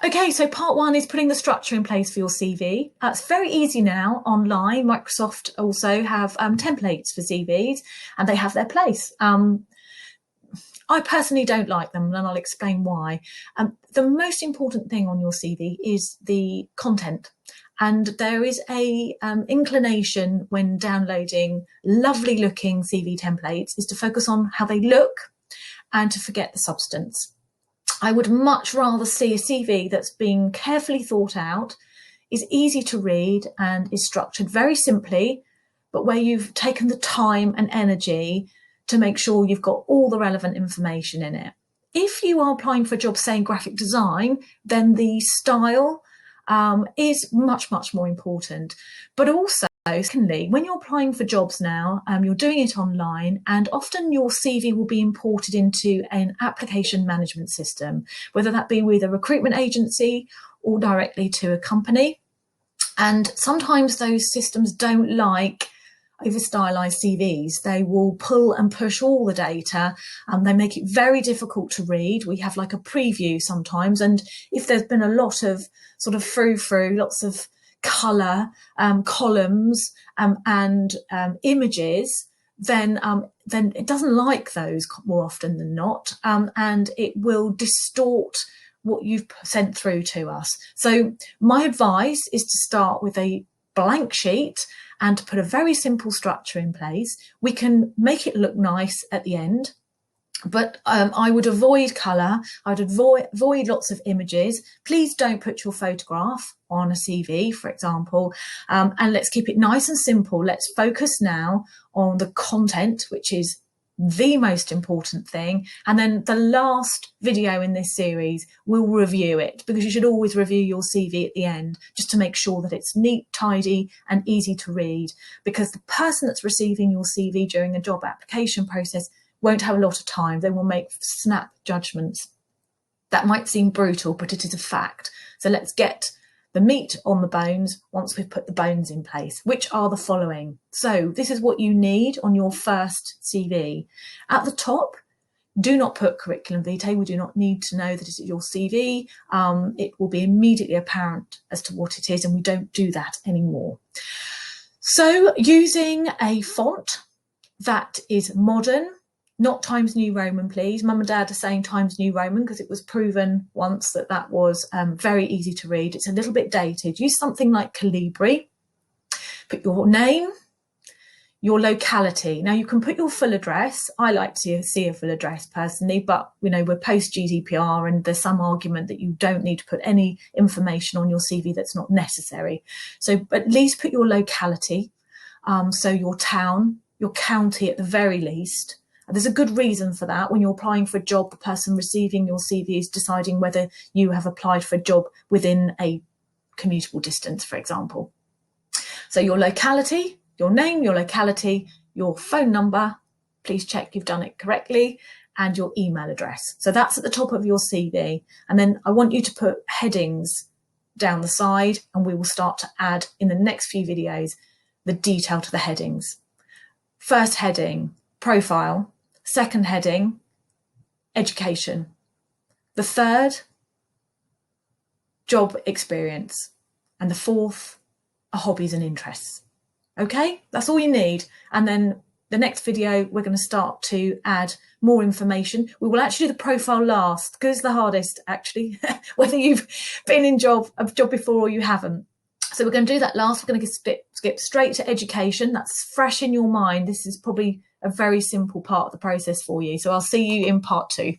Okay, so part one is putting the structure in place for your CV. It's very easy now online. Microsoft also have templates for CVs, and they have their place. I personally don't like them, and I'll explain why. The most important thing on your CV is the content. And there is a inclination when downloading lovely looking CV templates is to focus on how they look and to forget the substance. I would much rather see a CV that's been carefully thought out, is easy to read and is structured very simply, but where you've taken the time and energy to make sure you've got all the relevant information in it. If you are applying for a job, say in graphic design, then the style is much, much more important. But also, secondly, when you're applying for jobs now, you're doing it online, and often your CV will be imported into an application management system, whether that be with a recruitment agency or directly to a company. And sometimes those systems don't like over stylized CVs. They will pull and push all the data, and they make it very difficult to read. We have like a preview sometimes, and if there's been a lot of sort of through lots of colour columns and images, then it doesn't like those more often than not, and it will distort what you've sent through to us. So my advice is to start with a blank sheet and to put a very simple structure in place. We can make it look nice at the end, but I would avoid colour. I'd avoid lots of images. Please don't put your photograph on a CV, for example, and let's keep it nice and simple. Let's focus now on the content, which is the most important thing. And then the last video in this series, we'll review it, because you should always review your CV at the end, just to make sure that it's neat, tidy and easy to read, because the person that's receiving your CV during a job application process won't have a lot of time. They will make snap judgments. That might seem brutal, but it is a fact. So let's get the meat on the bones once we've put the bones in place, which are the following. So this is what you need on your first CV. At the top, do not put curriculum vitae. We do not need to know that it is your CV. It will be immediately apparent as to what it is, and we don't do that anymore. So using a font that is modern, not Times New Roman, please. Mum and Dad are saying Times New Roman because it was proven once that that was very easy to read. It's a little bit dated. Use something like Calibri. Put your name, your locality. Now you can put your full address. I like to see a full address personally, but you know, we're post GDPR and there's some argument that you don't need to put any information on your CV that's not necessary. So at least put your locality. So your town, your county at the very least. There's a good reason for that. When you're applying for a job, the person receiving your CV is deciding whether you have applied for a job within a commutable distance, for example. So your locality, your name, your locality, your phone number, please check you've done it correctly, and your email address. So that's at the top of your CV. And then I want you to put headings down the side, and we will start to add in the next few videos the detail to the headings. First heading, profile. Second heading, education. The third, job experience. And the fourth are hobbies and interests. Okay, that's all you need. And then the next video, we're going to start to add more information. We will actually do the profile last, because it's the hardest actually, whether you've been in a job before or you haven't. So we're going to do that last. We're going to skip straight to education. That's fresh in your mind. This is probably a very simple part of the process for you. So I'll see you in part 2.